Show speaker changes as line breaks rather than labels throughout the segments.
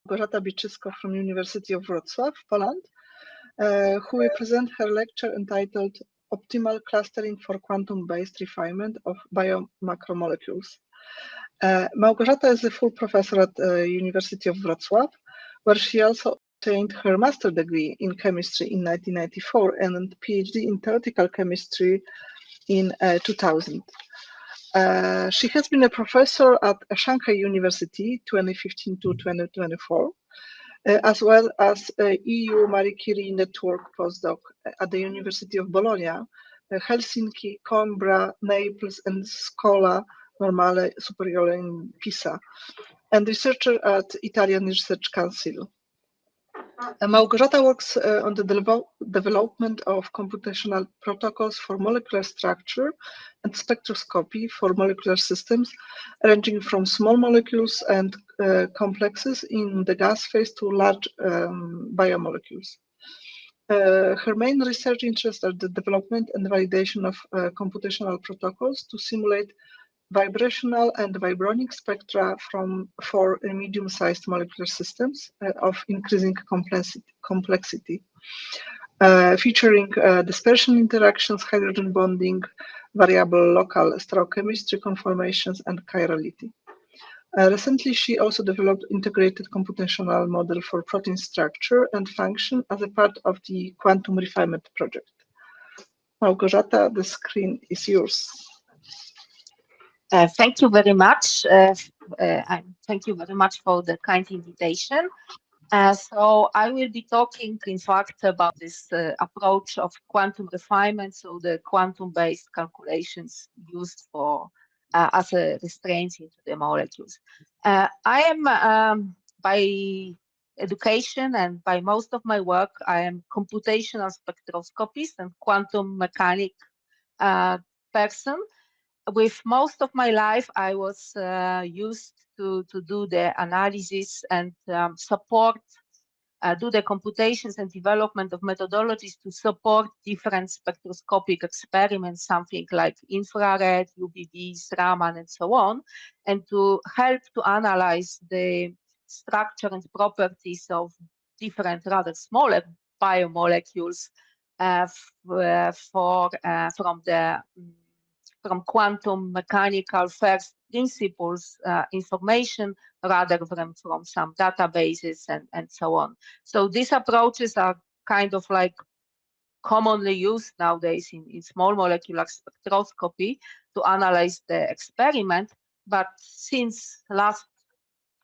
Malgorzata Biczysko from University of Wrocław, Poland, who will present her lecture entitled Optimal Clustering for Quantum-Based Refinement of Biomacromolecules. Malgorzata is a full professor at the University of Wrocław, where she also obtained her master's degree in chemistry in 1994 and a PhD in theoretical chemistry in 2000. She has been a professor at Shanghai University 2015 to 2024, as well as a EU Marie Curie Network postdoc at the University of Bologna, Helsinki, Coimbra, Naples, and Scuola Normale Superiore in Pisa, and researcher at Italian Research Council. Malgorzata works on the development of computational protocols for molecular structure and spectroscopy for molecular systems, ranging from small molecules and complexes in the gas phase to large biomolecules. Her main research interests are the development and validation of computational protocols to simulate vibrational and vibronic spectra for medium-sized molecular systems of increasing complexity, featuring dispersion interactions, hydrogen bonding, variable local stereochemistry conformations, and chirality. Recently, she also developed integrated computational model for protein structure and function as a part of the quantum refinement project. Malgorzata, the screen is yours.
Thank you very much. Thank you very much for the kind invitation. So I will be talking, in fact, about this approach of quantum refinement, so the quantum-based calculations used for as a restraints into the molecules. I am, by education and by most of my work, I am computational spectroscopist and quantum mechanic person. With most of my life, I was used to do the analysis and support, do the computations and development of methodologies to support different spectroscopic experiments, something like infrared, UVVs, Raman, and so on, and to help to analyze the structure and properties of different, rather smaller biomolecules from quantum mechanical first principles information rather than from some databases and so on. So these approaches are kind of like commonly used nowadays in small molecular spectroscopy to analyze the experiment. But since last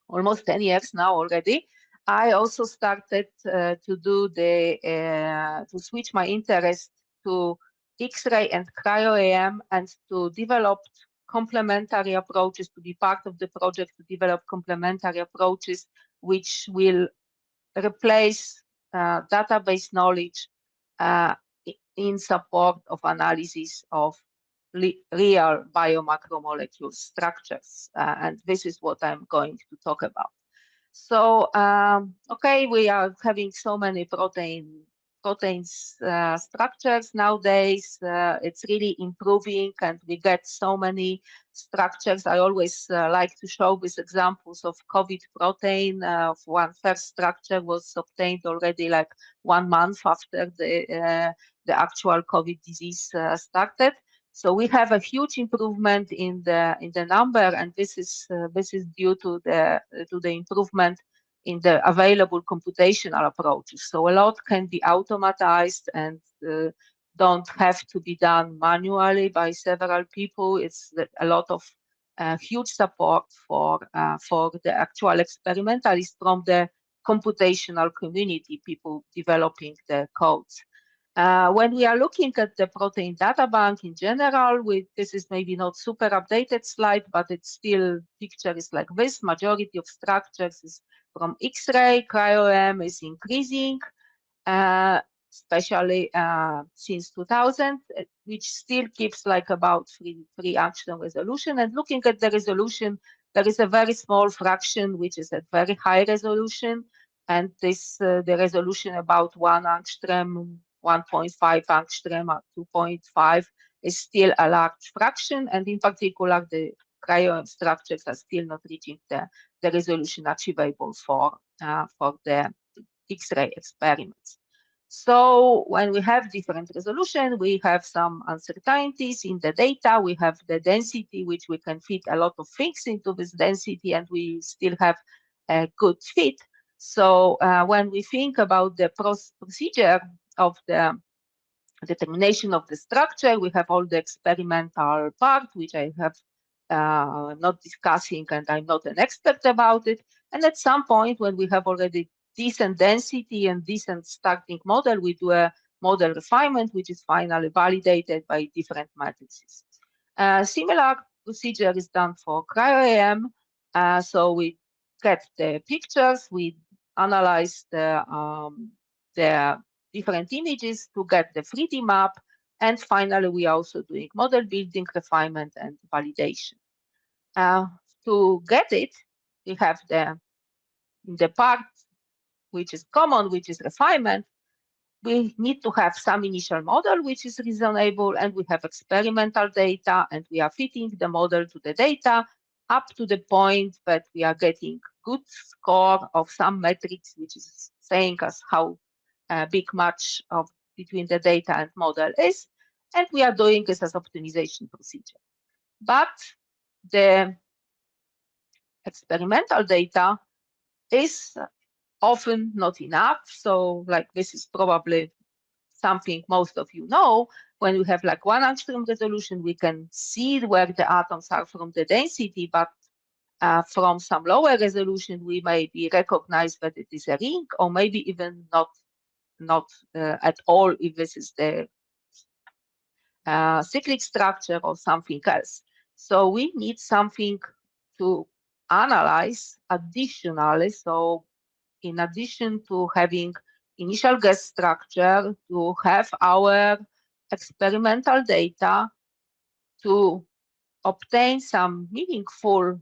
almost 10 years now already, I also started to do to switch my interest to X-ray and cryo-EM and to develop complementary approaches, to be part of the project to develop complementary approaches which will replace database knowledge in support of analysis of real biomacromolecule structures. And this is what I'm going to talk about. So, okay, we are having so many proteins structures nowadays. It's really improving and we get so many structures. I always like to show these examples of COVID protein. One first structure was obtained already like 1 month after the actual COVID disease started. So we have a huge improvement in the number, and this is due to the improvement in the available computational approaches. So a lot can be automatized and don't have to be done manually by several people. It's a lot of huge support for the actual experimentalists from the computational community, people developing the codes. When we are looking at the protein data bank in general, this is maybe not super updated slide, but it's still picture is like this. Majority of structures is from X-ray, cryo-EM is increasing, especially since 2000, which still keeps like about 3 angstrom resolution. And looking at the resolution, there is a very small fraction which is at very high resolution, and this the resolution about 1 angstrom, 1.5 angstrom, or 2.5 is still a large fraction, and in particular the cryo structures are still not reaching the resolution achievable for the X-ray experiments. So when we have different resolution, we have some uncertainties in the data. We have the density, which we can fit a lot of things into this density, and we still have a good fit. So when we think about the procedure of the determination of the structure, we have all the experimental part, which I have not discussing, and I'm not an expert about it. And at some point, when we have already decent density and decent starting model, we do a model refinement, which is finally validated by different matrices. Similar procedure is done for cryo-EM. So we get the pictures, we analyze the different images to get the 3D map, and finally we are also doing model building, refinement, and validation. To get it, we have the part which is common, which is refinement. We need to have some initial model which is reasonable, and we have experimental data, and we are fitting the model to the data up to the point that we are getting good score of some metrics, which is saying us how big match between the data and model is, and we are doing this as optimization procedure. But the experimental data is often not enough. So like this is probably something most of you know. When we have like 1 angstrom resolution, we can see where the atoms are from the density, but from some lower resolution, we maybe recognize that it is a ring, or maybe even not at all if this is the cyclic structure or something else. So we need something to analyze additionally. So in addition to having initial guess structure, to have our experimental data, to obtain some meaningful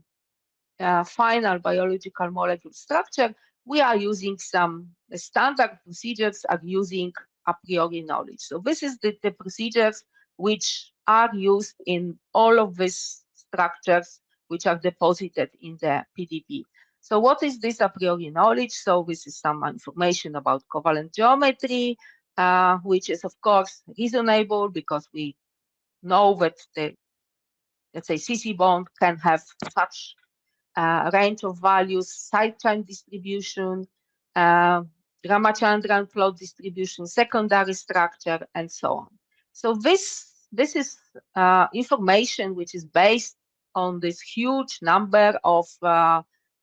final biological molecule structure, we are using some standard procedures are using a priori knowledge. So this is the procedures which are used in all of these structures which are deposited in the PDB. So what is this a priori knowledge? So this is some information about covalent geometry, which is of course reasonable because we know that the, let's say, CC bond can have such range of values, side chain distribution, Ramachandran plot distribution, secondary structure, and so on. So this is information which is based on this huge number of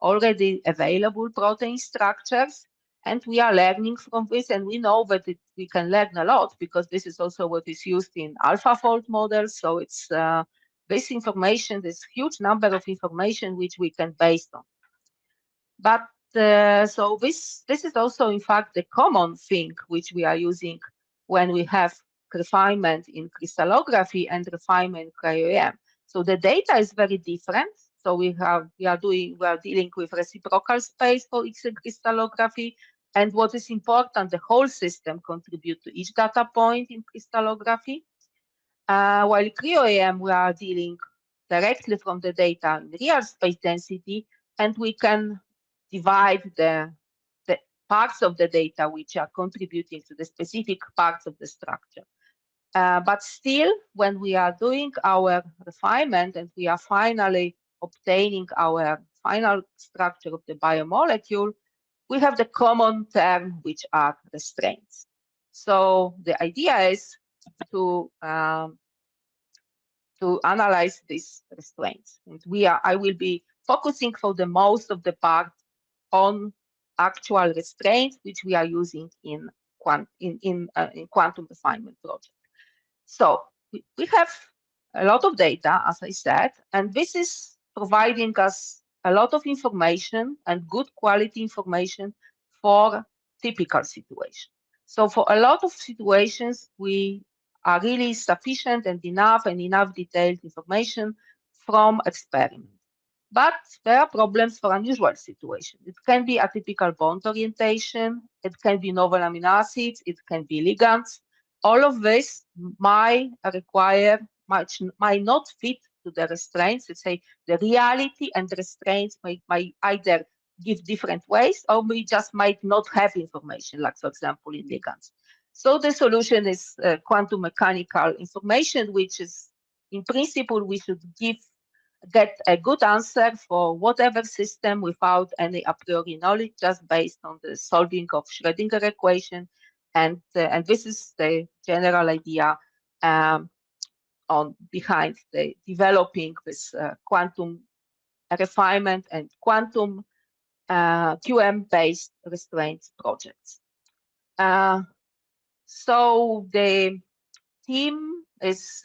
already available protein structures, and we are learning from this, and we know that we can learn a lot because this is also what is used in AlphaFold models. So it's this information, this huge number of information which we can base on. But so this is also in fact the common thing which we are using when we have refinement in crystallography and refinement cryo-EM. So the data is very different. So we are dealing with reciprocal space for X-ray crystallography, and what is important, the whole system contributes to each data point in crystallography. While cryo-EM, we are dealing directly from the data in real space density, and we can divide the parts of the data which are contributing to the specific parts of the structure. But still, when we are doing our refinement and we are finally obtaining our final structure of the biomolecule, we have the common term, which are restraints. So the idea is to analyze these restraints. And I will be focusing for the most of the part on actual restraints, which we are using in quantum refinement project. So we have a lot of data, as I said, and this is providing us a lot of information and good quality information for typical situations. So for a lot of situations, we are really sufficient and enough detailed information from experiment. But there are problems for unusual situations. It can be atypical bond orientation, it can be novel amino acids, it can be ligands. All of this might not fit to the restraints. Let's say the reality and restraints might either give different ways, or we just might not have information, like, for example, in ligands. So the solution is quantum mechanical information, which is, in principle, we should get a good answer for whatever system without any a priori knowledge, just based on the solving of Schrödinger equation. And this is the general idea behind the developing this quantum refinement and quantum QM-based restraints projects. So the team is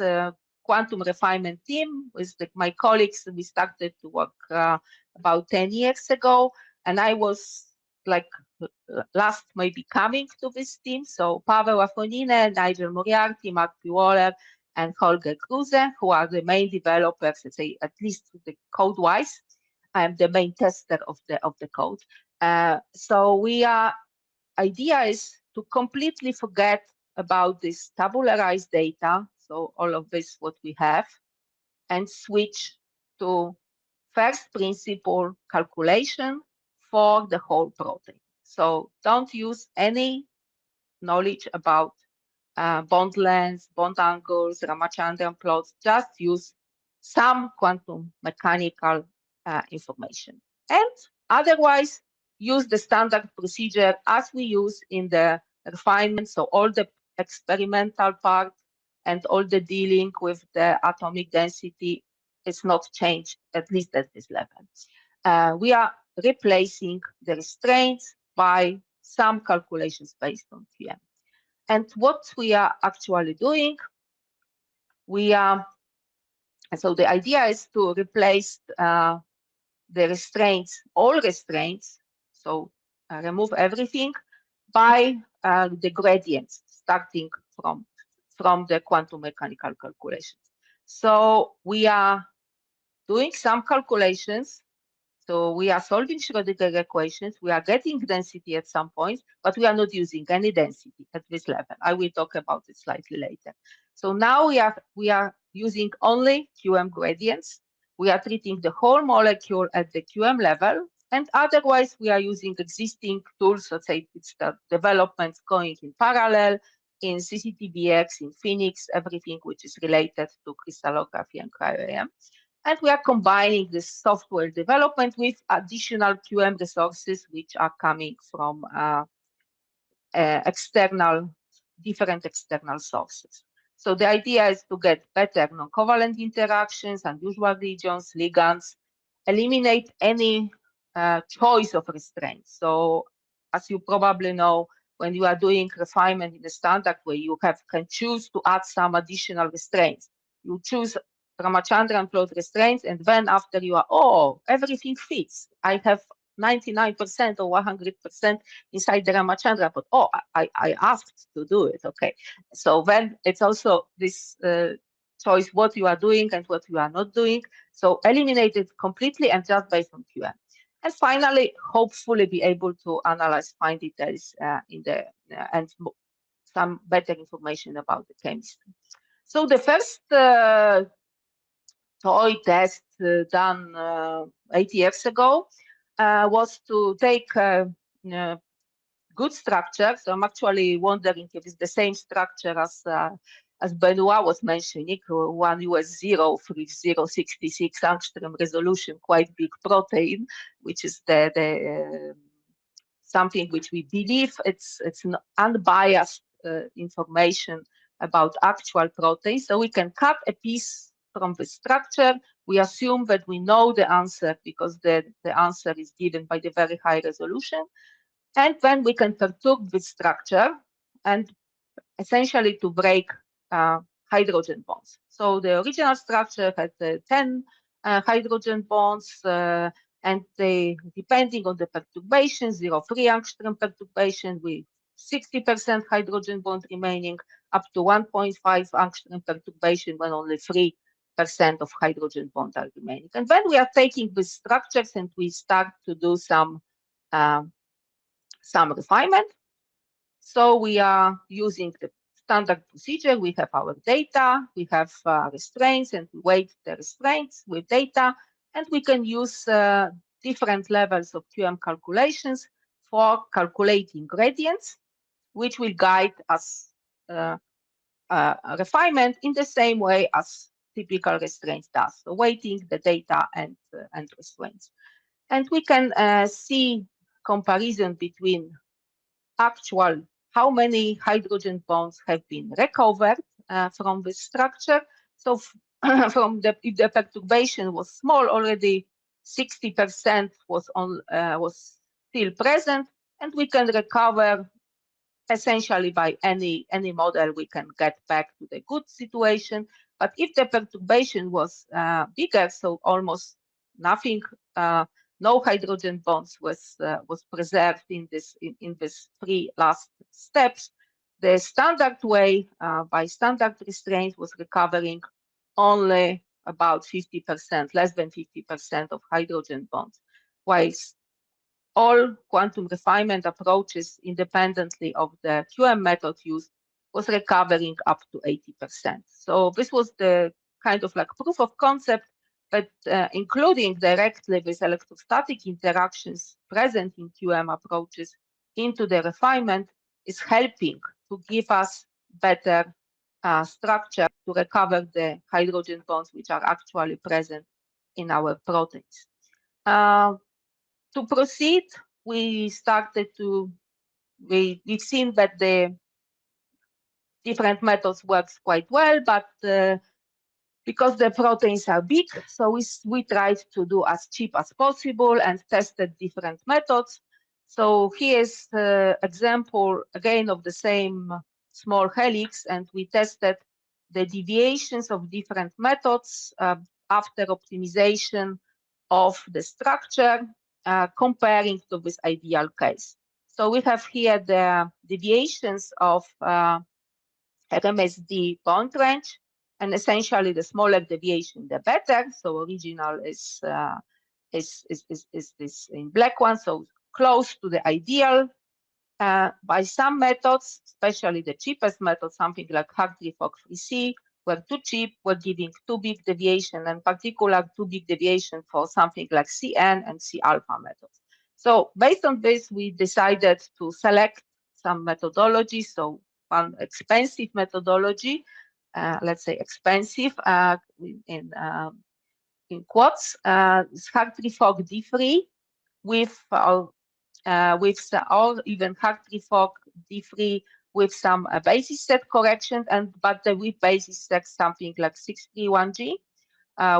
quantum refinement team with my colleagues. We started to work about 10 years ago, and I was like last maybe coming to this team. So Pavel, Afonine, Nigel, Moriarty, Mark Waller, and Holger Kruse, who are the main developers, let's say, at least the code-wise. I am the main tester of the code. So idea is to completely forget about this tabularized data, so all of this what we have, and switch to first principle calculation for the whole protein. So don't use any knowledge about bond lengths, bond angles, Ramachandran plots, just use some quantum mechanical information. And otherwise, use the standard procedure as we use in the refinement. So all the experimental part and all the dealing with the atomic density is not changed, at least at this level. We are replacing the restraints by some calculations based on QM. And what we are actually doing, so the idea is to replace the restraints, all restraints, so remove everything by the gradients starting from the quantum mechanical calculations. So we are doing some calculations. So we are solving Schrödinger equations. We are getting density at some point, but we are not using any density at this level. I will talk about it slightly later. So now we are using only QM gradients. We are treating the whole molecule at the QM level, and otherwise we are using existing tools. Let's say it's the development going in parallel in CCTBX, in Phoenix, everything which is related to crystallography and cryo-EM. And we are combining this software development with additional QM resources, which are coming from different external sources. So the idea is to get better non-covalent interactions, unusual regions, ligands, eliminate any choice of restraints. So as you probably know, when you are doing refinement in the standard way, you can choose to add some additional restraints. You choose Ramachandran plot restraints, and then after you are, everything fits. I have 99% or 100% inside the Ramachandran plot. I asked to do it. Okay. So then it's also this choice what you are doing and what you are not doing. So eliminate it completely and just based on QM. And finally, hopefully be able to analyze fine details and some better information about the chemistry. So the first toy test done 8 years ago was to take good structure. So I'm actually wondering if it's the same structure as Benoit was mentioning, 1 US 03066 angstrom resolution, quite big protein, which is the something which we believe it's unbiased information about actual proteins. So we can cut a piece from the structure. We assume that we know the answer because the answer is given by the very high resolution. And then we can perturb the structure and essentially to break hydrogen bonds. So the original structure had 10 hydrogen bonds, and depending on the perturbation, 0.3 angstrom perturbation with 60% hydrogen bond remaining, up to 1.5 angstrom perturbation when only 3% of hydrogen bond are remaining. And then we are taking these structures and we start to do some refinement. So we are using the standard procedure. We have our data, we have restraints, and we weight the restraints with data, and we can use different levels of QM calculations for calculating gradients, which will guide us refinement in the same way as typical restraints does. So weighting the data and restraints. And we can see comparison between actual, how many hydrogen bonds have been recovered from this structure. So from if the perturbation was small, already 60% was still present, and we can recover essentially by any model. We can get back to the good situation. But if the perturbation was bigger, so almost nothing, no hydrogen bonds was preserved in this three last steps, the standard way by standard restraint was recovering only about 50%, less than 50% of hydrogen bonds, whilst all quantum refinement approaches independently of the QM method used was recovering up to 80%. So this was the kind of like proof of concept, but including directly with electrostatic interactions present in QM approaches into the refinement is helping to give us better structure to recover the hydrogen bonds which are actually present in our proteins. To proceed, we've seen that the different methods works quite well, but because the proteins are big, so we tried to do as cheap as possible and tested different methods. So here's the example again of the same small helix, and we tested the deviations of different methods after optimization of the structure, comparing to this ideal case. So we have here the deviations of RMSD bond range, and essentially the smaller deviation, the better. So original is this in black one, so close to the ideal. By some methods, especially the cheapest method, something like Hartree-Fock-3C, were too cheap, were giving too big deviation, and particular too big deviation for something like CN and C alpha methods. So based on this, we decided to select some methodologies. So one expensive methodology, let's say expensive in quotes, is Hartree-Fock-D3 with or even Hartree-Fock-D3 with some basis set corrections, but with basis set something like 631G.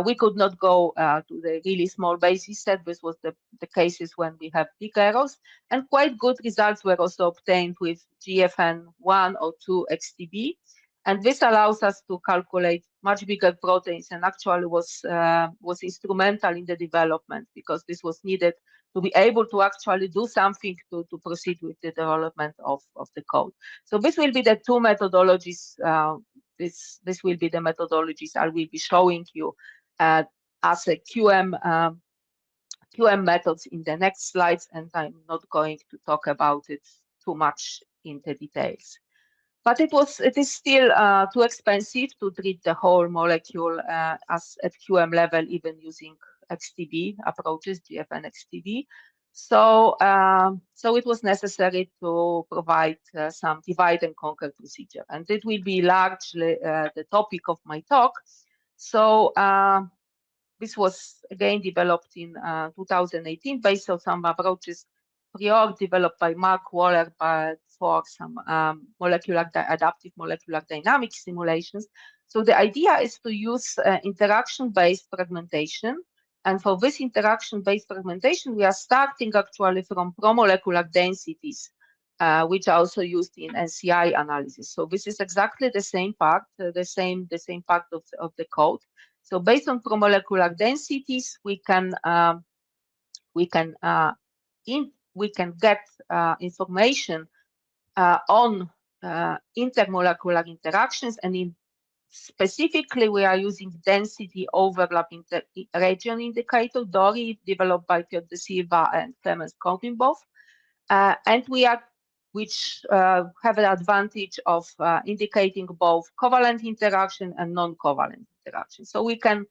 We could not go to the really small basis set. This was the cases when we have big errors, and quite good results were also obtained with GFN 1 or 2 XTB. And this allows us to calculate much bigger proteins, and actually was instrumental in the development, because this was needed to be able to actually do something to proceed with the development of the code. So this will be the two methodologies. This will be the methodologies I will be showing you as a QM methods in the next slides, and I'm not going to talk about it too much in the details. But it is still too expensive to treat the whole molecule as at QM level, even using XTB approaches, GFN XTB. So it was necessary to provide some divide and conquer procedure, and it will be largely the topic of my talk. So this was again developed in 2018 based on some approaches developed by Mark Waller for some adaptive molecular dynamics simulations. So the idea is to use interaction-based fragmentation. And for this interaction-based fragmentation, we are starting actually from promolecular densities, which are also used in NCI analysis. So this is exactly the same part, the same part of the code. So based on promolecular densities, we can get information on intermolecular interactions, and specifically we are using density overlapping the region indicator, DORI, developed by Piotr de Silva and Clemens Korbinbow. And we are which have an advantage of indicating both covalent interaction and non-covalent interaction. So we can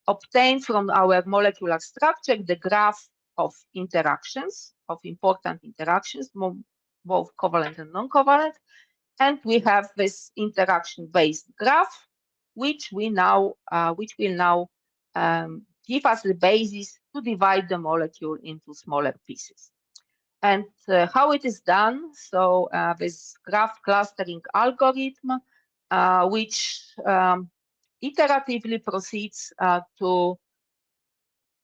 obtain from our molecular structure the graph of interactions, of important interactions, both covalent and non-covalent. And we have this interaction-based graph, which will now give us the basis to divide the molecule into smaller pieces. And how it is done, so this graph clustering algorithm, which iteratively proceeds to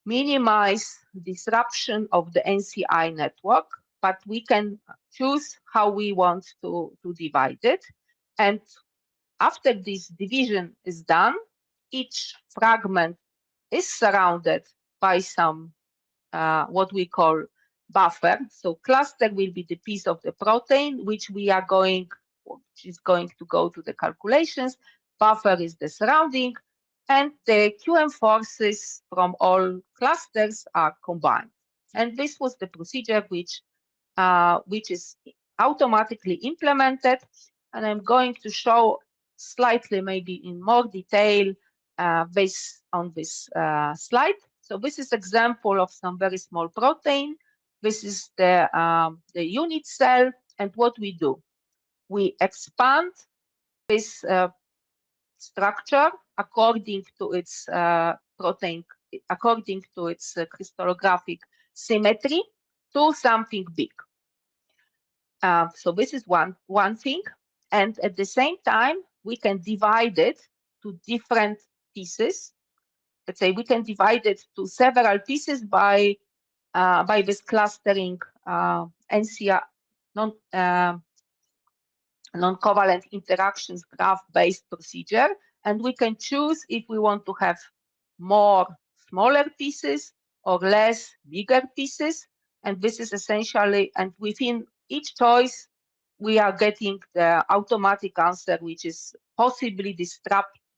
minimize disruption of the NCI network, but we can choose how we want to divide it. And after this division is done, each fragment is surrounded by some what we call buffer. So cluster will be the piece of the protein which is going to go to the calculations. Buffer is the surrounding, and the QM forces from all clusters are combined. And this was the procedure which is automatically implemented. And I'm going to show slightly, maybe in more detail, based on this slide. So this is example of some very small protein. This is the unit cell, and what we do, we expand this structure according to its protein, according to its crystallographic symmetry to something big. So this is one thing, and at the same time we can divide it to different pieces. Let's say we can divide it to several pieces by this clustering NCI non-covalent interactions graph-based procedure, and we can choose if we want to have more smaller pieces or less bigger pieces. And this is essentially, and within each choice, we are getting the automatic answer, which is possibly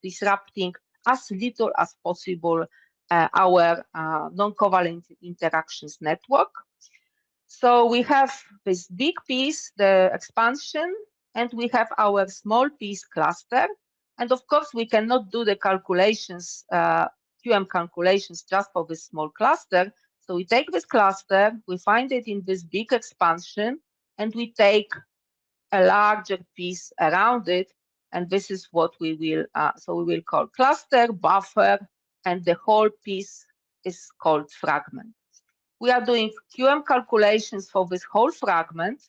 disrupting as little as possible our non-covalent interactions network. So we have this big piece, the expansion, and we have our small piece cluster. And of course, we cannot do the calculations, QM calculations just for this small cluster. So we take this cluster, we find it in this big expansion, and we take a larger piece around it. And this is what we will, so we will call cluster, buffer, and the whole piece is called fragment. We are doing QM calculations for this whole fragment,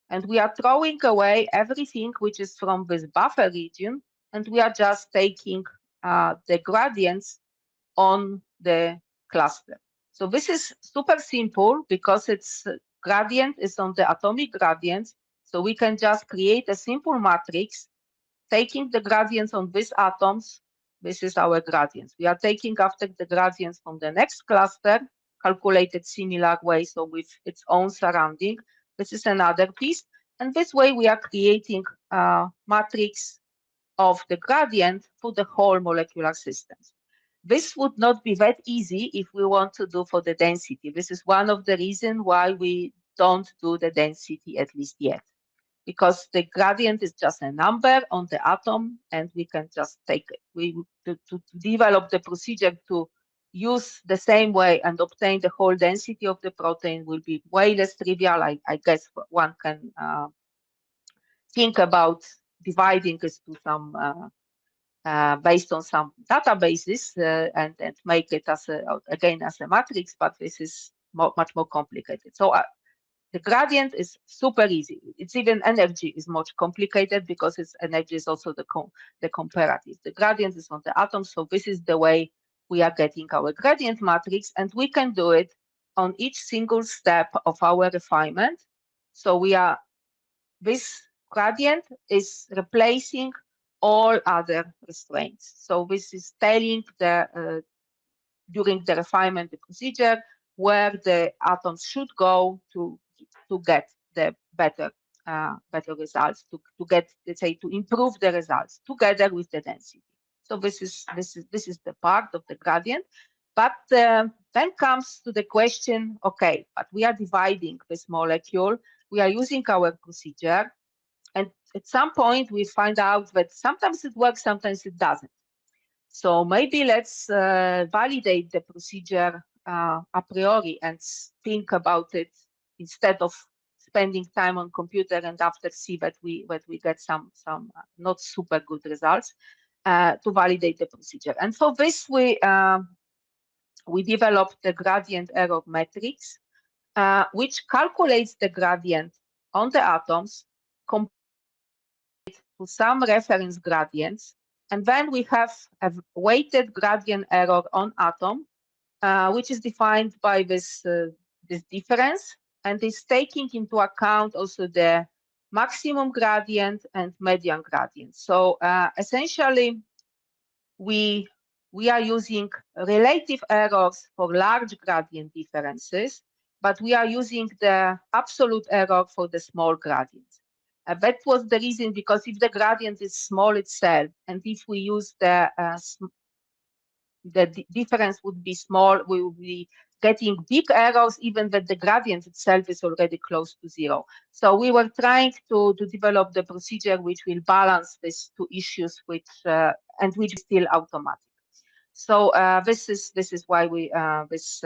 and we are throwing away everything which is from this buffer region, and we are just taking the gradients on the cluster. So this is super simple because its gradient is on the atomic gradients. So we can just create a simple matrix, taking the gradients on these atoms. This is our gradients. We are taking after the gradients from the next cluster, calculated similar way, so with its own surrounding. This is another piece. And this way we are creating a matrix of the gradient for the whole molecular systems. This would not be that easy if we want to do for the density. This is one of the reasons why we don't do the density, at least yet, because the gradient is just a number on the atom, and we can just take it. To develop the procedure to use the same way and obtain the whole density of the protein will be way less trivial. I guess one can think about dividing this to some based on some databases and make it as again as a matrix, but this is much more complicated. So the gradient is super easy. It's even energy is much complicated because its energy is also the comparative. The gradient is on the atom, so this is the way we are getting our gradient matrix, and we can do it on each single step of our refinement. So this gradient is replacing all other restraints. So this is telling during the refinement procedure where the atoms should go to get the better results, to get, let's say, to improve the results together with the density. So this is the part of the gradient. But then comes to the question, okay, but we are dividing this molecule, we are using our procedure, and at some point we find out that sometimes it works, sometimes it doesn't. So maybe let's validate the procedure a priori and think about it instead of spending time on computer and after see that we get some not super good results, to validate the procedure. And for this we developed the gradient error matrix, which calculates the gradient on the atoms, compared to some reference gradients, and then we have a weighted gradient error on atom, which is defined by this difference, and is taking into account also the maximum gradient and median gradient. So essentially, we are using relative errors for large gradient differences, but we are using the absolute error for the small gradients. That was the reason, because if the gradient is small itself, and if we use the difference would be small, we will be getting big errors, even that the gradient itself is already close to zero. So we were trying to develop the procedure which will balance these two issues, which and which is still automatic. So this is why we this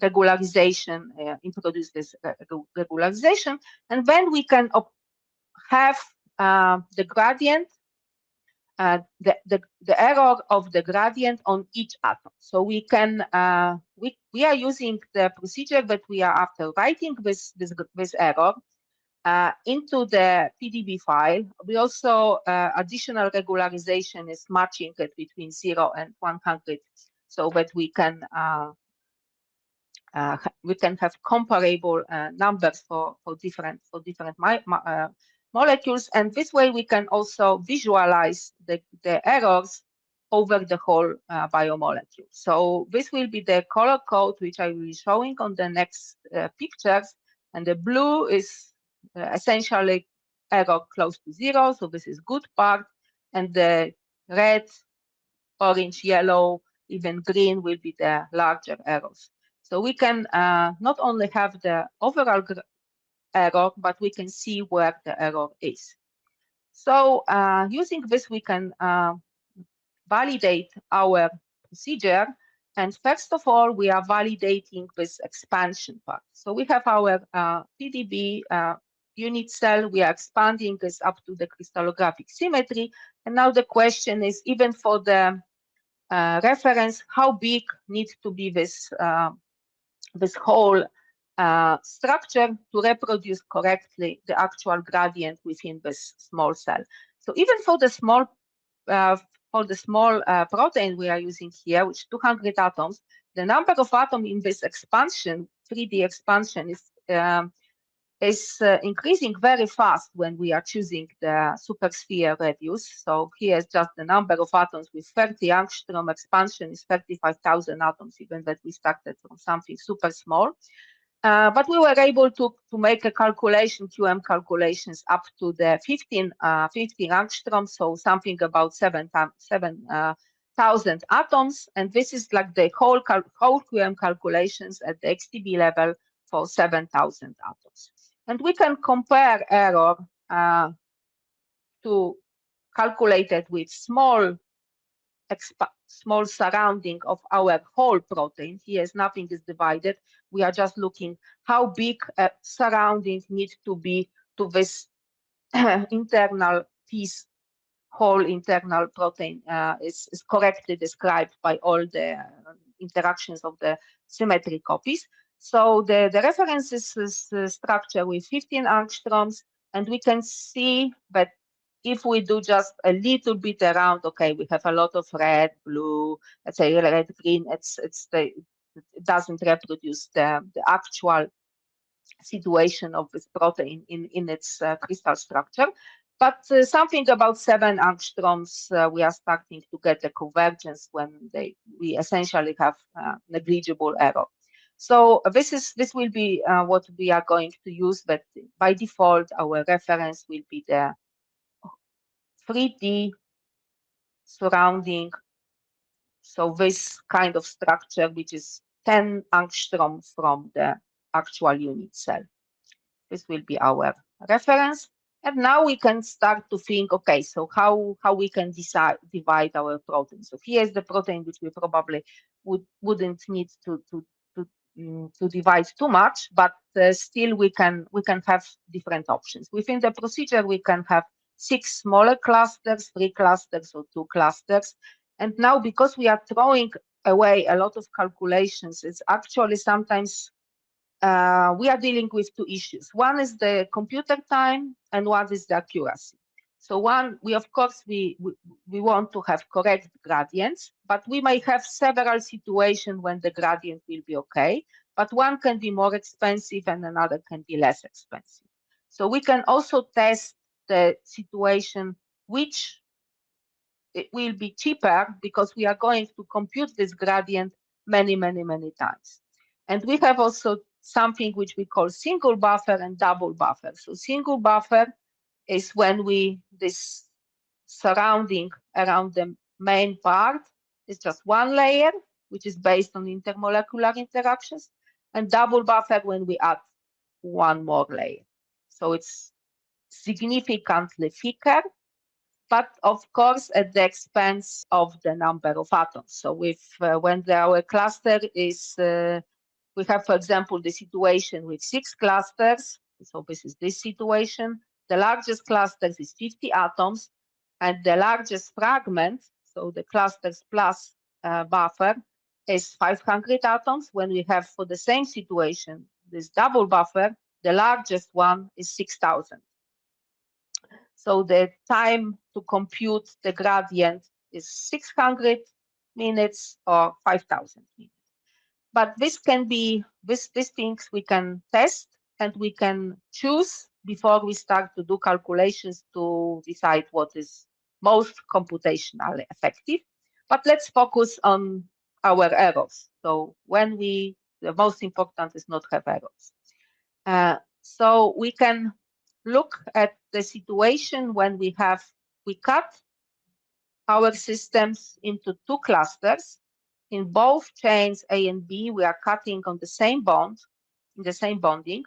regularization introduced this regularization, and then we can have the gradient, the error of the gradient on each atom. So we can we are using the procedure that we are after writing this error into the PDB file. We also additional regularization is matching it between 0 and 100, so that we can have comparable numbers for different molecules, and this way we can also visualize the errors over the whole biomolecule. So this will be the color code which I will be showing on the next pictures, and the blue is essentially error close to 0, so this is good part, and the red, orange, yellow, even green will be the larger errors. So we can not only have the overall error, but we can see where the error is. So using this, we can validate our procedure. And first of all, we are validating this expansion part. So we have our PDB unit cell. We are expanding this up to the crystallographic symmetry. And now the question is, even for the reference, how big needs to be this whole structure to reproduce correctly the actual gradient within this small cell. So even for the small protein we are using here, which 200 atoms, the number of atoms in this expansion, 3D expansion, is increasing very fast when we are choosing the supersphere radius. So here's just the number of atoms with 30 angstrom. Expansion is 35,000 atoms, even that we started from something super small. But we were able to make a calculation, QM calculations, up to the 15 angstrom, so something about 7,000 atoms. And this is like the whole QM calculations at the XTB level for 7,000 atoms. And we can compare error to calculate it with small surrounding of our whole protein. Here nothing is divided. We are just looking how big a surrounding needs to be to this internal piece. Whole internal protein is correctly described by all the interactions of the symmetry copies. So the reference is structure with 15 angstroms, and we can see that if we do just a little bit around, okay, we have a lot of red, blue, let's say red, green. It doesn't reproduce the actual situation of this protein in its crystal structure. But something about 7 angstroms, we are starting to get a convergence when we essentially have negligible error. So this will be what we are going to use, but by default, our reference will be the 3D surrounding. So this kind of structure, which is 10 angstrom from the actual unit cell. This will be our reference. And now we can start to think, okay, so how we can divide our protein. So here's the protein which we probably wouldn't need to divide too much, but still we can have different options. Within the procedure, we can have 6 smaller clusters, 3 clusters, or 2 clusters. And now, because we are throwing away a lot of calculations, it's actually sometimes we are dealing with 2 issues. One is the computer time, and one is the accuracy. So we of course we want to have correct gradients, but we may have several situations when the gradient will be okay, but one can be more expensive and another can be less expensive. So we can also test the situation which it will be cheaper, because we are going to compute this gradient many times. And we have also something which we call single buffer and double buffer. So single buffer is when this surrounding around the main part is just one layer, which is based on intermolecular interactions, and double buffer when we add one more layer. So it's significantly thicker, but of course at the expense of the number of atoms. So when our cluster is, we have, for example, the situation with 6 clusters. So this is this situation. The largest cluster is 50 atoms, and the largest fragment, so the clusters plus buffer, is 500 atoms. When we have, for the same situation, this double buffer, the largest one is 6,000. So the time to compute the gradient is 600 minutes or 5,000 minutes. But this can be, these things we can test and we can choose before we start to do calculations to decide what is most computationally effective. But let's focus on our errors. So the most important is not have errors. So we can look at the situation when we cut our systems into 2 clusters. In both chains A and B, we are cutting on the same bond, in the same bonding.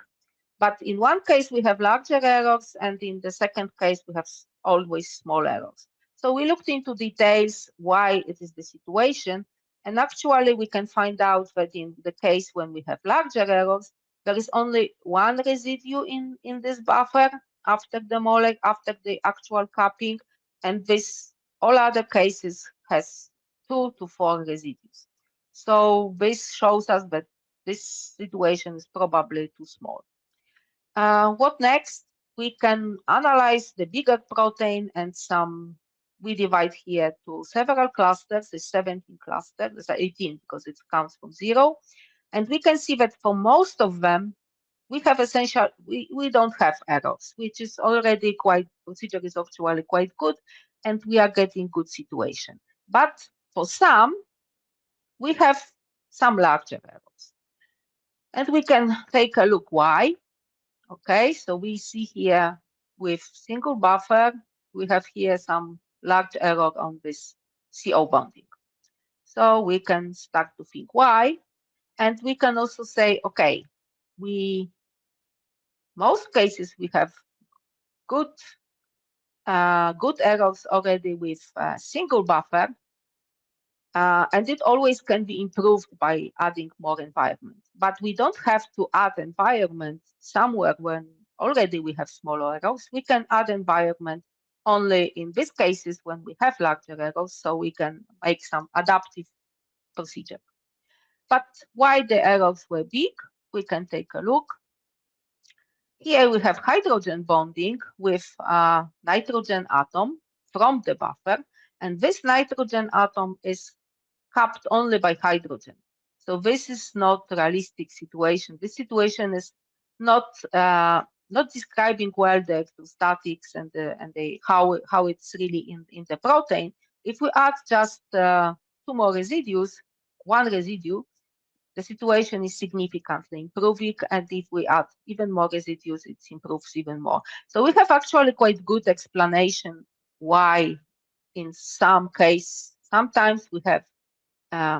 But in one case, we have larger errors, and in the second case, we have always small errors. So we looked into details why it is the situation. And actually, we can find out that in the case when we have larger errors, there is only one residue in this buffer after the actual capping, and all other cases has 2 to 4 residues. So this shows us that this situation is probably too small. What next? We can analyze the bigger protein, and we divide here to several clusters. There's 17 clusters, there's 18 because it counts from 0. And we can see that for most of them, we don't have errors, which is already procedure is actually quite good, and we are getting good situation. But for some, we have some larger errors. And we can take a look why. Okay, so we see here with single buffer, we have here some large error on this CO bonding. So we can start to think why. And we can also say, okay, most cases we have good errors already with single buffer, and it always can be improved by adding more environment. But we don't have to add environment somewhere when already we have smaller errors. We can add environment only in these cases when we have larger errors, so we can make some adaptive procedure. But why the errors were big, we can take a look. Here we have hydrogen bonding with a nitrogen atom from the buffer, and this nitrogen atom is capped only by hydrogen. So this is not a realistic situation. This situation is not describing well the electrostatics and how it's really in the protein. If we add just 2 more residues, 1 residue, the situation is significantly improving, and if we add even more residues, it improves even more. So we have actually quite good explanation why in some case, sometimes we have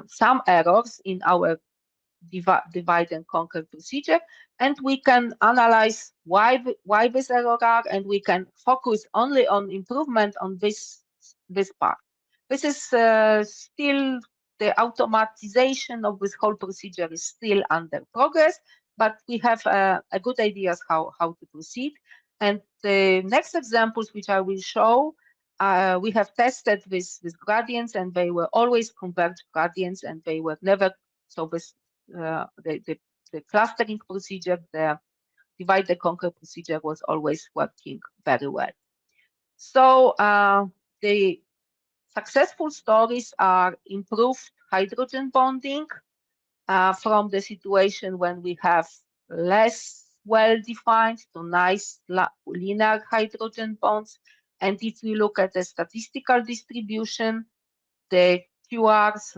some errors in our divide and conquer procedure, and we can analyze why this error are, and we can focus only on improvement on this part. This is still the automatization of this whole procedure is still under progress, but we have a good ideas how to proceed. And the next examples which I will show, we have tested with gradients, and they were always converged gradients, and they were never, so this the clustering procedure, the divide and conquer procedure was always working very well. So the successful stories are improved hydrogen bonding from the situation when we have less well-defined to nice linear hydrogen bonds. And if we look at the statistical distribution, the QRs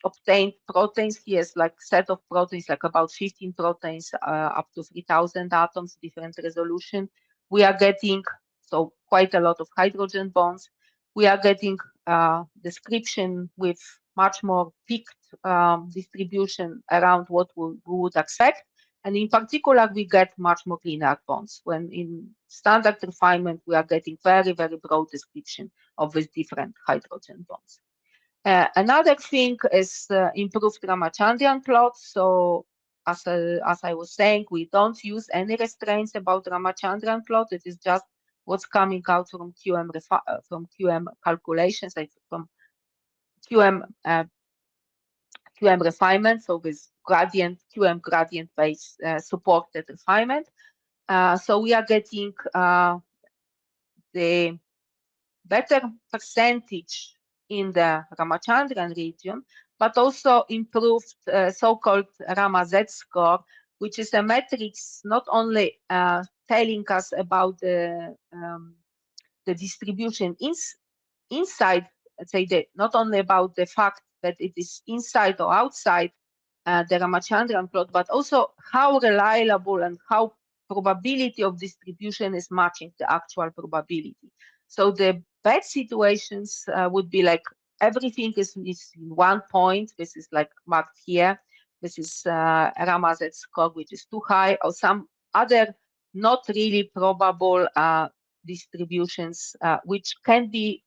obtained proteins, here's like set of proteins, like about 15 proteins up to 3,000 atoms, different resolution. We are getting, so quite a lot of hydrogen bonds. We are getting description with much more peaked distribution around what we would expect. And in particular, we get much more linear bonds, when in standard refinement, we are getting very, very broad description of these different hydrogen bonds. Another thing is improved Ramachandran plots. So as I was saying, we don't use any restraints about Ramachandran plot. It is just what's coming out from QM calculations, like from QM refinement. So with gradient, QM gradient based supported refinement. So we are getting the better percentage in the Ramachandran region, but also improved so-called Rama Z score, which is a matrix not only telling us about the distribution inside, let's say, not only about the fact that it is inside or outside the Ramachandran plot, but also how reliable and how probability of distribution is matching the actual probability. So the bad situations would be like everything is in 1 point. This is like marked here. This is a Rama Z score, which is too high, or some other not really probable distributions, which can be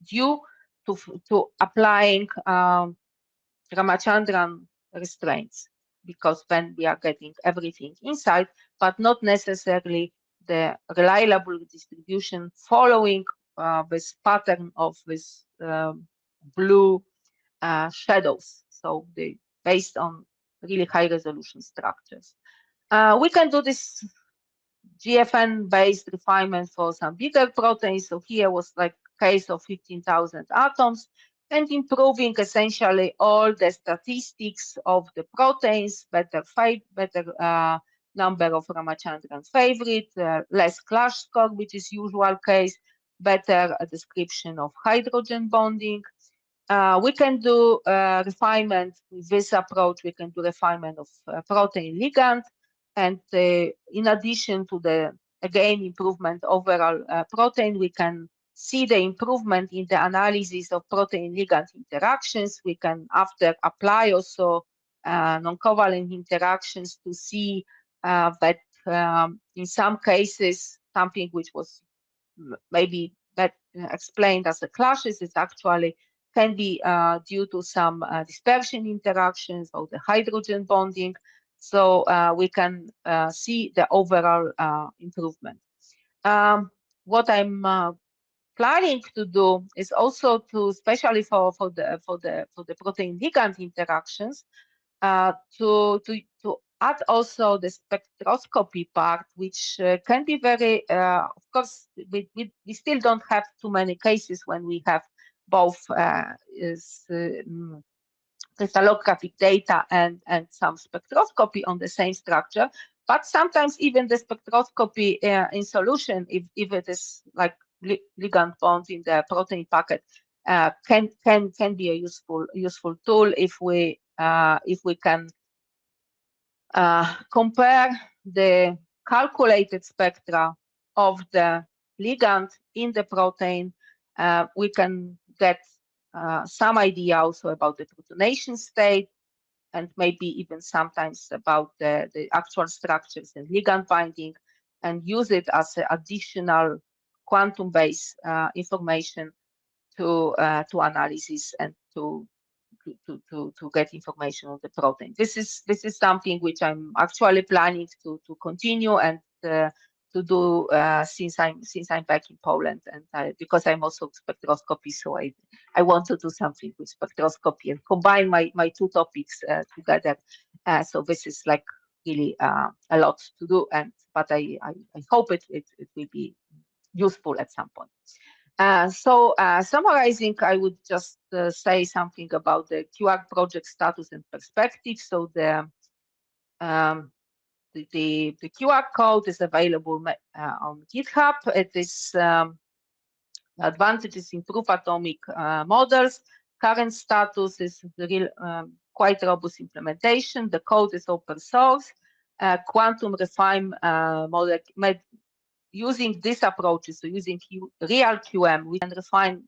due to applying Ramachandran restraints, because then we are getting everything inside, but not necessarily the reliable distribution following this pattern of this blue shadows. So they based on really high resolution structures. We can do this GFN based refinement for some bigger proteins. So here was like case of 15,000 atoms, and improving essentially all the statistics of the proteins, better number of Ramachandran favorite, less clash score, which is usual case, better description of hydrogen bonding. We can do refinement with this approach. We can do refinement of protein ligand, and in addition to the again improvement overall protein, we can see the improvement in the analysis of protein ligand interactions. We can after apply also non-covalent interactions to see that in some cases something which was maybe explained as a clashes is actually can be due to some dispersion interactions or the hydrogen bonding. So we can see the overall improvement. What I'm planning to do is also to, especially for the protein ligand interactions, to add also the spectroscopy part, which can be very, of course, we still don't have too many cases when we have both crystallographic data and some spectroscopy on the same structure. But sometimes even the spectroscopy in solution, if it is like ligand bonds in the protein packet, can be a useful tool if we can compare the calculated spectra of the ligand in the protein. We can get some idea also about the protonation state, and maybe even sometimes about the actual structures and ligand binding, and use it as an additional quantum-based information to analysis and to get information on the protein. This is something which I'm actually planning to continue and to do since I'm back in Poland, and because I'm also spectroscopy, so I want to do something with spectroscopy and combine my two topics together. So this is like really a lot to do, but I hope it will be useful at some point. So summarizing, I would just say something about the QR project status and perspective. So the QR code is available on GitHub. It is advantages improve atomic models. Current status is the real quite robust implementation. The code is open source. Quantum refine using these approaches, so using real QM, we can refine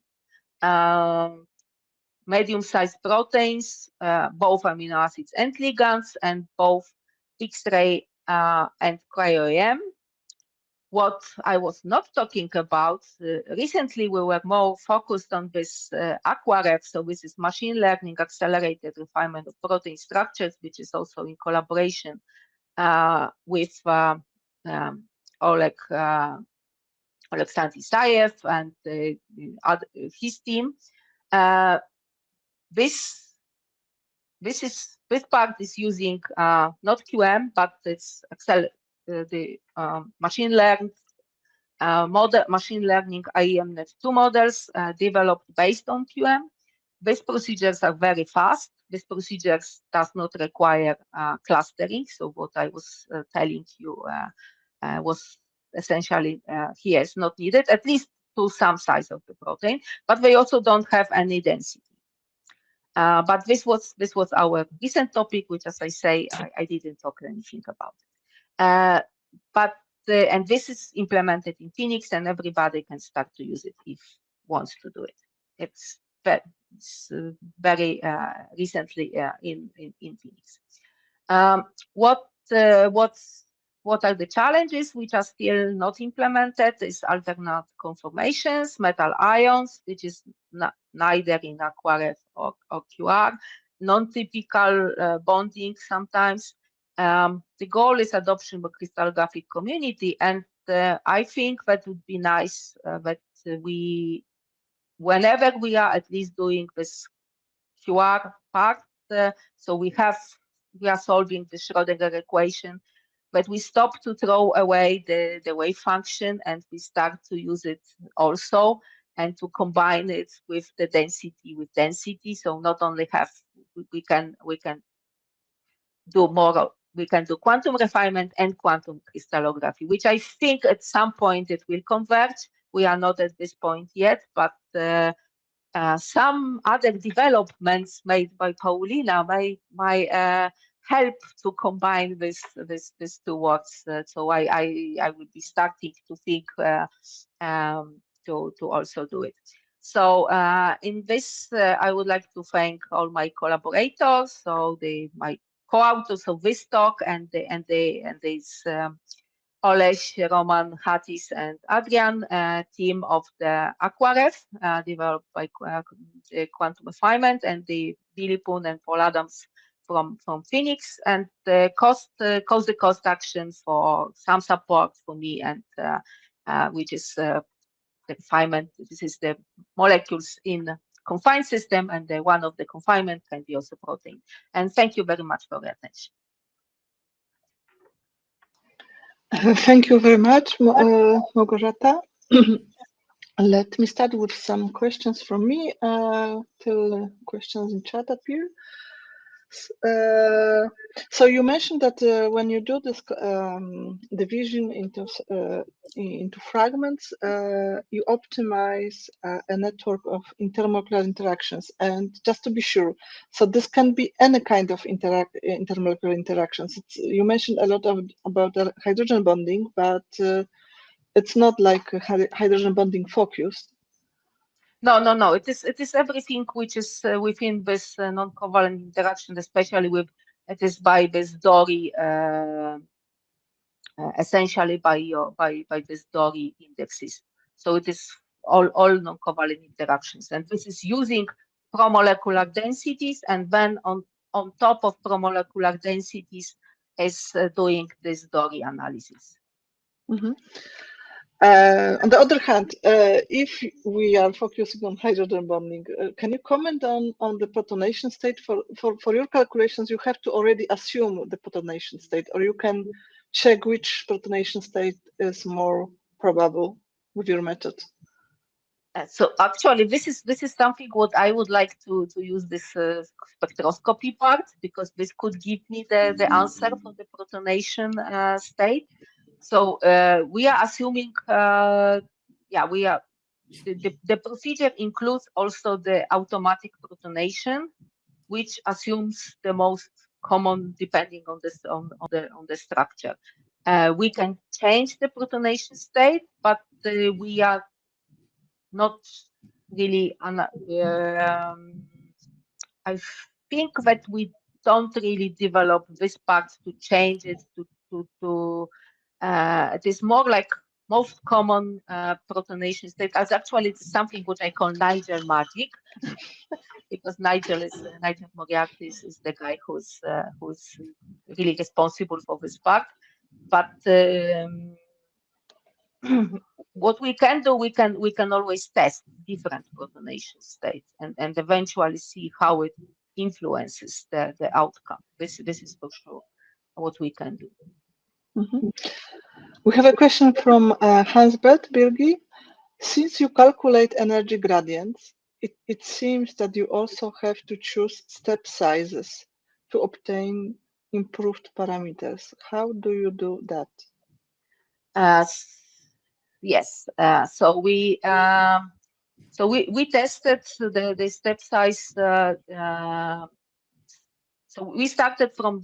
medium-sized proteins, both amino acids and ligands, and both X-ray and cryo-EM. What I was not talking about, recently we were more focused on this AquaRef, so this is machine learning accelerated refinement of protein structures, which is also in collaboration with Oleg Santisayev and his team. This part is using not QM, but it's the machine learning IEMnet2 models developed based on QM. These procedures are very fast. These procedures does not require clustering. So what I was telling you was essentially here is not needed, at least to some size of the protein, but they also don't have any density. But this was our recent topic, which, as I say, I didn't talk anything about. And this is implemented in Phoenix, and everybody can start to use it if wants to do it. It's very recently in Phoenix. What are the challenges which are still not implemented? Is alternate conformations, metal ions, which is neither in AquaRef or QR, non-typical bonding sometimes. The goal is adoption by crystallographic community, and I think that would be nice that we, whenever we are at least doing this QR part, so we are solving the Schrödinger equation, but we stop to throw away the wave function and we start to use it also, and to combine it with the density. So not only we can do more, we can do quantum refinement and quantum crystallography, which I think at some point it will converge. We are not at this point yet, but some other developments made by Paulina might help to combine these two works. So I would be starting to think to also do it. So in this, I would like to thank all my collaborators, so my co-authors of this talk, and this Oleś, Roman, Hatis, and Adrian, team of the AquaRef, developed by Quantum Refinement, and the Billy Poon and Paul Adams from Phoenix, and the cost action for some support for me, and which is the refinement. This is the molecules in confined system, and one of the confinement can be also protein. And thank you very much for your attention.
Thank you very much, Malgorzata. Let me start with some questions from me till questions in chat appear. So you mentioned that when you do this division into fragments, you optimize a network of intermolecular interactions. And just to be sure, so this can be any kind of intermolecular interactions. You mentioned a lot about the hydrogen bonding, but it's not like hydrogen bonding focused.
No. It is everything which is within this non-covalent interaction, especially with it is by this Dory, essentially by this Dory indexes. So it is all non-covalent interactions, and this is using promolecular densities, and then on top of promolecular densities is doing this Dory analysis.
Mm-hmm. On the other hand, if we are focusing on hydrogen bonding, can you comment on the protonation state? For your calculations, you have to already assume the protonation state, or you can check which protonation state is more probable with your method.
So actually, this is something what I would like to use this spectroscopy part, because this could give me the answer for the protonation state. So we are assuming, we are the procedure includes also the automatic protonation, which assumes the most common depending on this on the structure. We can change the protonation state, but we are not really. I think that we don't really develop this part to change it it is more like most common protonation state. As actually it's something which I call Nigel magic, because Nigel Moriarty is the guy who's really responsible for this part. But what we can do, we can always test different protonation states and eventually see how it influences the outcome. This is for sure what we can do.
Mm-hmm. We have a question from Hans-Bert Birgi. Since you calculate energy gradients, it seems that you also have to choose step sizes to obtain improved parameters. How do you do that?
Yes. So we tested the step size. So we started from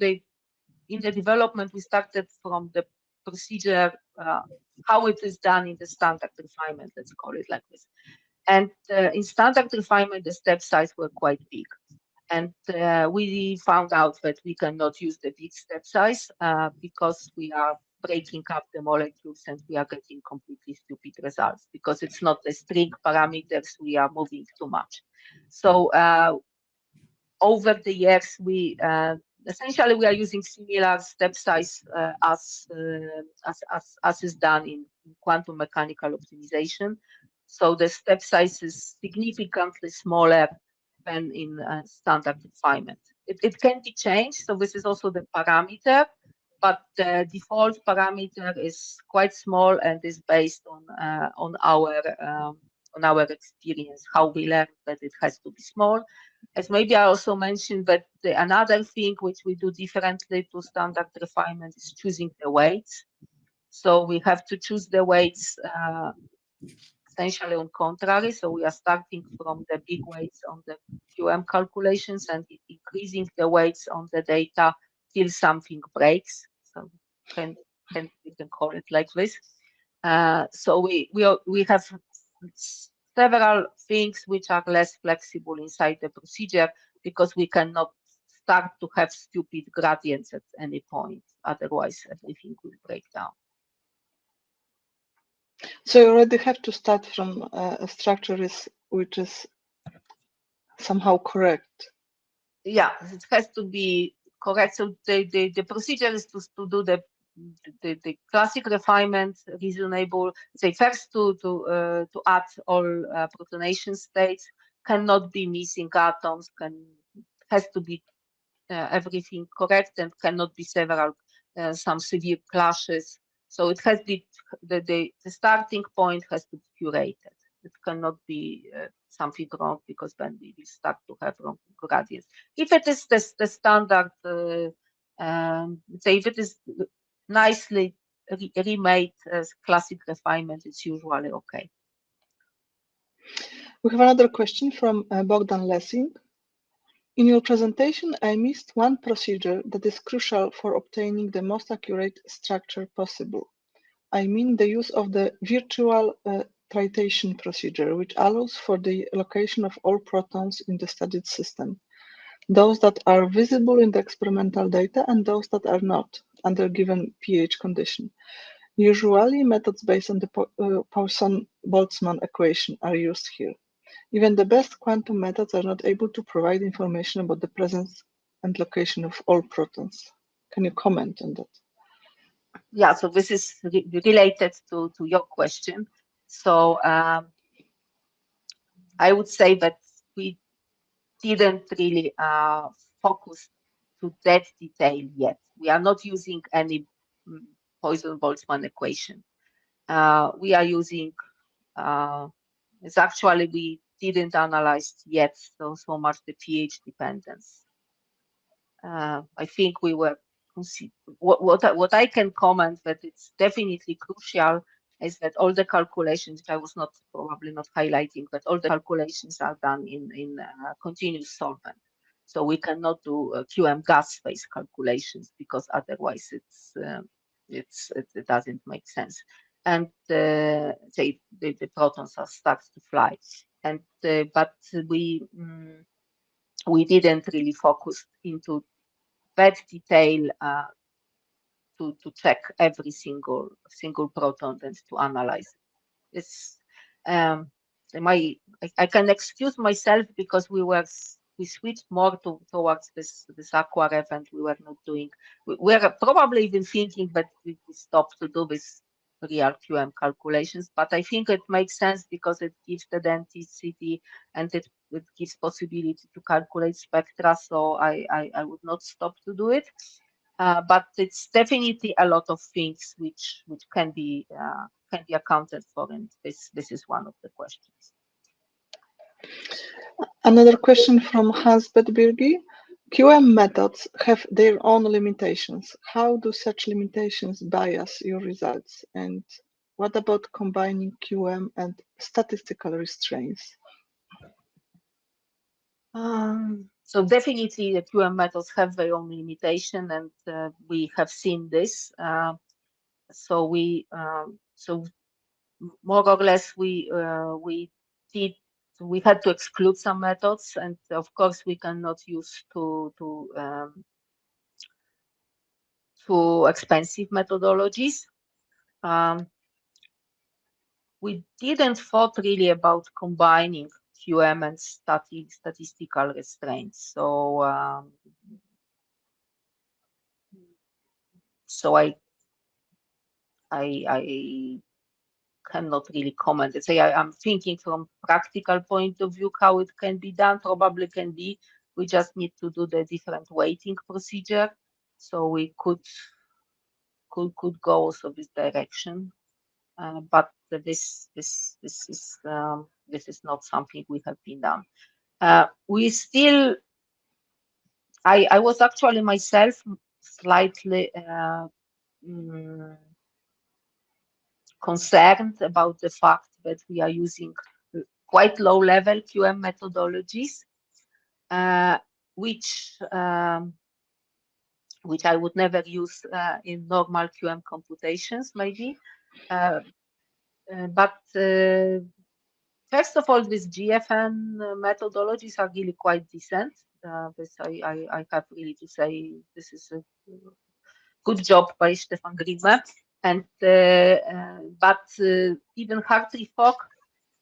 in the development. We started from the procedure, how it is done in the standard refinement. Let's call it like this. And in standard refinement, the step size were quite big. And we found out that we cannot use the big step size because we are breaking up the molecules and we are getting completely stupid results, because it's not the string parameters, we are moving too much. So over the years, we essentially we are using similar step size as is done in quantum mechanical optimization. So the step size is significantly smaller than in standard refinement. It can be changed, so this is also the parameter, but the default parameter is quite small and is based on our experience, how we learned that it has to be small. As maybe I also mentioned that another thing which we do differently to standard refinement is choosing the weights. So we have to choose the weights essentially on contrary. So we are starting from the big weights on the QM calculations and increasing the weights on the data till something breaks. So we can call it like this. So we have several things which are less flexible inside the procedure, because we cannot start to have stupid gradients at any point. Otherwise, everything will break down.
So you already have to start from a structure which is somehow correct.
Yeah, it has to be correct. So the procedure is to do the classic refinement, reasonable. Say first to add all protonation states, cannot be missing atoms, has to be everything correct, and cannot be several some severe clashes. So it has the starting point has to be curated. It cannot be something wrong, because then we will start to have wrong gradients. If it is the standard, say if it is nicely remade as classic refinement, it's usually okay.
We have another question from Bogdan Lessing. In your presentation, I missed one procedure that is crucial for obtaining the most accurate structure possible. I mean the use of the virtual titration procedure, which allows for the allocation of all protons in the studied system, those that are visible in the experimental data and those that are not under given pH condition. Usually, methods based on the Poisson-Boltzmann equation are used here. Even the best quantum methods are not able to provide information about the presence and location of all protons. Can you comment on that?
Yeah, so this is related to your question. So I would say that we didn't really focus to that detail yet. We are not using any Poisson-Boltzmann equation. We are using, it's actually we didn't analyze yet so much the pH dependence. I think we were, what I can comment that it's definitely crucial is that all the calculations, I was not probably not highlighting, but all the calculations are done in continuous solvent. So we cannot do QM gas phase calculations because otherwise it doesn't make sense. And say the protons are start to fly. And but we didn't really focus into that detail to check every single proton and to analyze it. It's I can excuse myself because we switched more towards this aqua ref, and we were not doing. We were probably even thinking that we stopped to do this real QM calculations, but I think it makes sense because it gives the density and it gives possibility to calculate spectra. So I would not stop to do it. But it's definitely a lot of things which can be accounted for, and this is one of the questions.
Another question from Hans-Bert Birgi. QM methods have their own limitations. How do such limitations bias your results? And what about combining QM and statistical restraints?
So definitely the QM methods have their own limitation, and we have seen this. So we so more or less we had to exclude some methods, and of course we cannot use too expensive methodologies. We didn't thought really about combining QM and statistical restraints. So I cannot really comment. Let's say I'm thinking from practical point of view how it can be done. Probably can be. We just need to do the different weighting procedure, so we could go also this direction. But this is not something we have been done. We still. I was actually myself slightly concerned about the fact that we are using quite low-level QM methodologies, which I would never use in normal QM computations, maybe. But first of all, these GFN methodologies are really quite decent. This I have really to say, this is a good job by Stefan Grimme. And but even Hartree-Fock,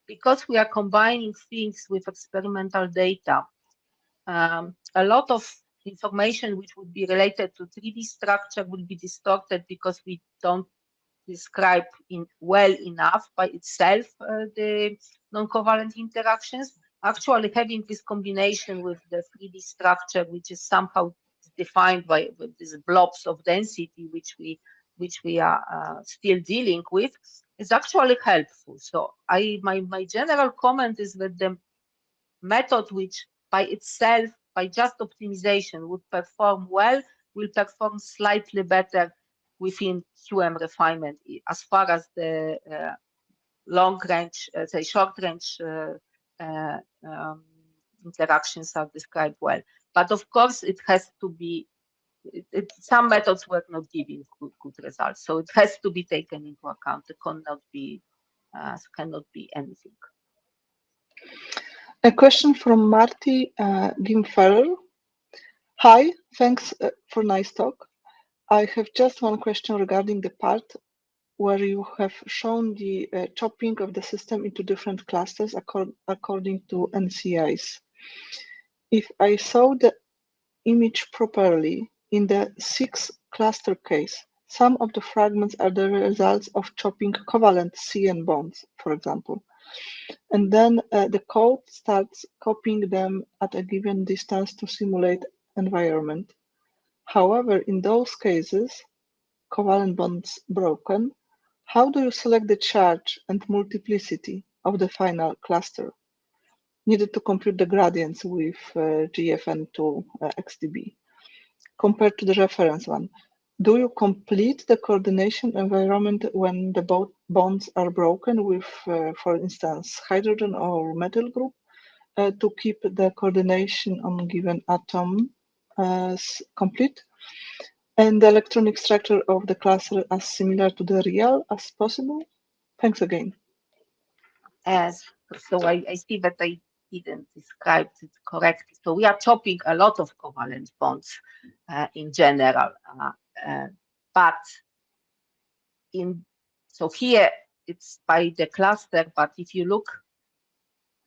because we are combining things with experimental data, a lot of information which would be related to 3D structure will be distorted because we don't describe well enough by itself the non-covalent interactions. Actually, having this combination with the 3D structure, which is somehow defined by these blobs of density, which we are still dealing with, is actually helpful. So my general comment is that the method which by itself, by just optimization, would perform well, will perform slightly better within QM refinement as far as the long range, say short range interactions are described well. But of course, it has to be, some methods were not giving good results. So it has to be taken into account. It cannot be cannot be anything.
A question from Marty Gimfeller. Hi, thanks for nice talk. I have just one question regarding the part where you have shown the chopping of the system into different clusters according to NCIs. If I saw the image properly, in the 6 cluster case, some of the fragments are the results of chopping covalent CN bonds, for example. And then the code starts copying them at a given distance to simulate environment. However, in those cases, covalent bonds broken, how do you select the charge and multiplicity of the final cluster needed to compute the gradients with GFN2 XDB compared to the reference one? Do you complete the coordination environment when the bonds are broken with, for instance, hydrogen or metal group to keep the coordination on given atom complete? And the electronic structure of the cluster as similar to the real as possible? Thanks again.
So I see that I didn't describe it correctly. So we are chopping a lot of covalent bonds in general, but so here it's by the cluster, but if you look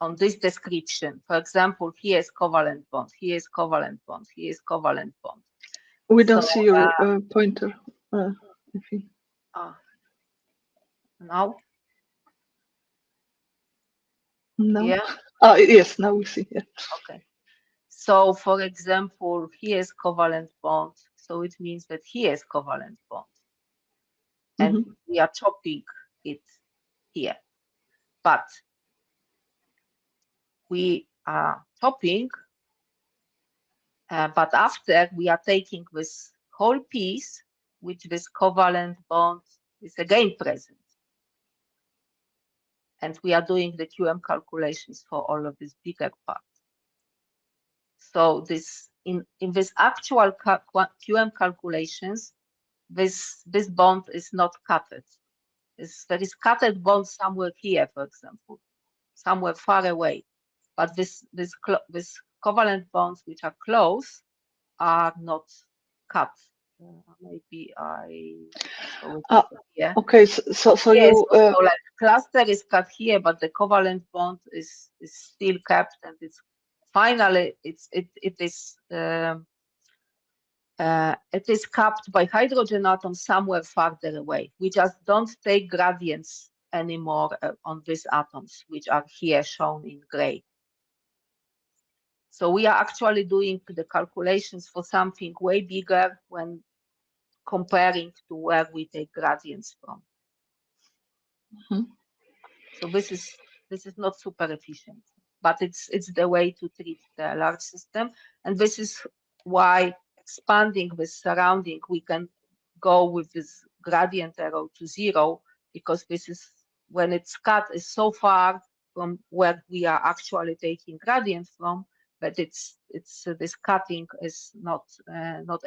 on this description, for example, here is covalent bond, here is covalent bond, here is covalent bond.
We don't see your pointer.
Now?
No.
Yeah.
Yes, now we see. Yeah.
Okay. So, for example, here is covalent bond. So it means that here is covalent bond. And we are chopping it here. But we are chopping, but after we are taking this whole piece, which this covalent bond is again present. And we are doing the QM calculations for all of this bigger part. So this in this actual QM calculations, this bond is not cutted. There is cutted bond somewhere here, for example, somewhere far away. But this covalent bonds which are close are not cut. Maybe yeah.
Okay, so you
like cluster is cut here, but the covalent bond is still kept, and it's finally it is capped by hydrogen atoms somewhere farther away. We just don't take gradients anymore on these atoms, which are here shown in gray. So we are actually doing the calculations for something way bigger when comparing to where we take gradients from. So this is not super efficient, but it's the way to treat the large system, and this is why expanding with surrounding we can go with this gradient error to 0, because this is when it's cut is so far from where we are actually taking gradient from that it's this cutting is not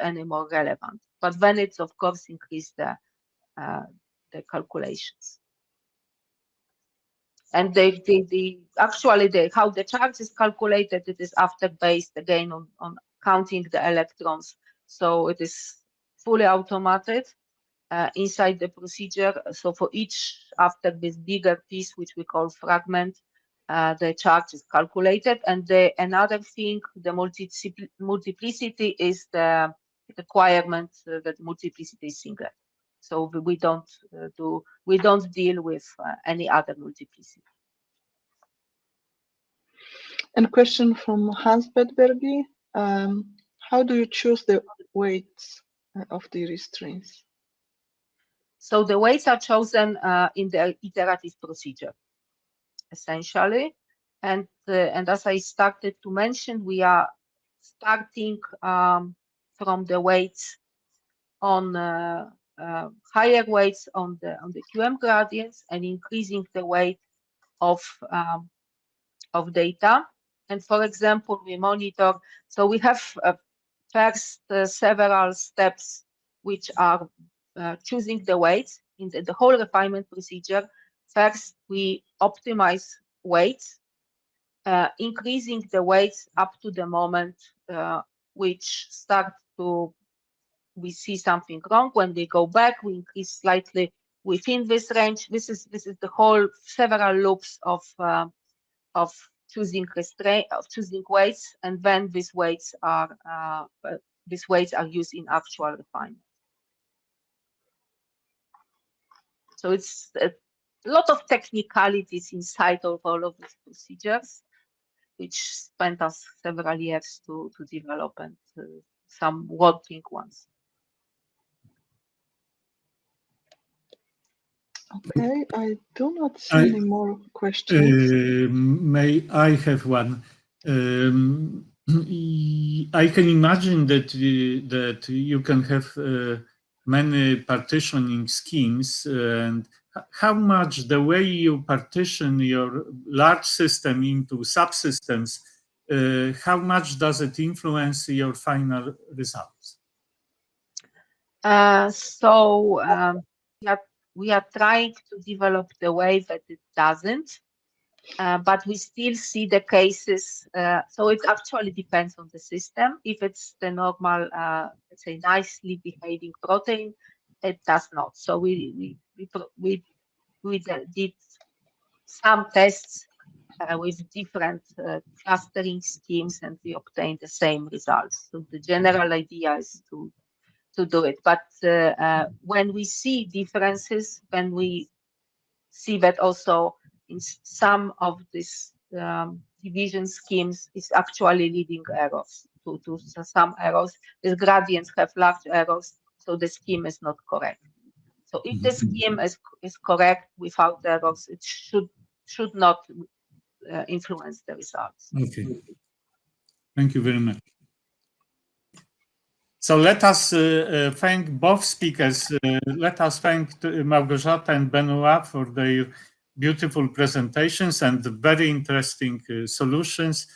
anymore relevant. But then it's of course increase the calculations. And actually how the charge is calculated, it is after based again on counting the electrons. So it is fully automated inside the procedure. So for each after this bigger piece, which we call fragment, the charge is calculated. And another thing, the multiplicity is the requirement that multiplicity is singlet. So we don't deal with any other multiplicity.
And question from Hans Bedbergi. How do you choose the weights of the restraints?
So the weights are chosen in the iterative procedure, essentially. And as I started to mention, we are starting from the weights on higher weights on the QM gradients and increasing the weight of data. And for example, we monitor. So we have first several steps which are choosing the weights in the whole refinement procedure. First, we optimize weights, increasing the weights up to the moment which start to, we see something wrong. When we go back, we increase slightly within this range. This is the whole several loops of choosing restraint, of choosing weights, and then these weights are used in actual refinement. So it's a lot of technicalities inside of all of these procedures, which spent us several years to develop, and some working ones.
Okay, I do not see any more questions.
May I have one? I can imagine that you can have many partitioning schemes, and how much the way you partition your large system into subsystems, how much does it influence your final results?
We are trying to develop the way that it doesn't, but we still see the cases. So it actually depends on the system. If it's the normal, let's say, nicely behaving protein, it does not. So we did some tests with different clustering schemes, and we obtained the same results. So the general idea is to do it, but when we see differences, when we see that also in some of these division schemes is actually leading errors to some errors. The gradients have large errors, so the scheme is not correct. So if the scheme is correct without errors, it should not influence the results.
Okay, thank you very much. So let us thank both speakers. Let us thank Malgorzata and Benoit for their beautiful presentations and very interesting solutions.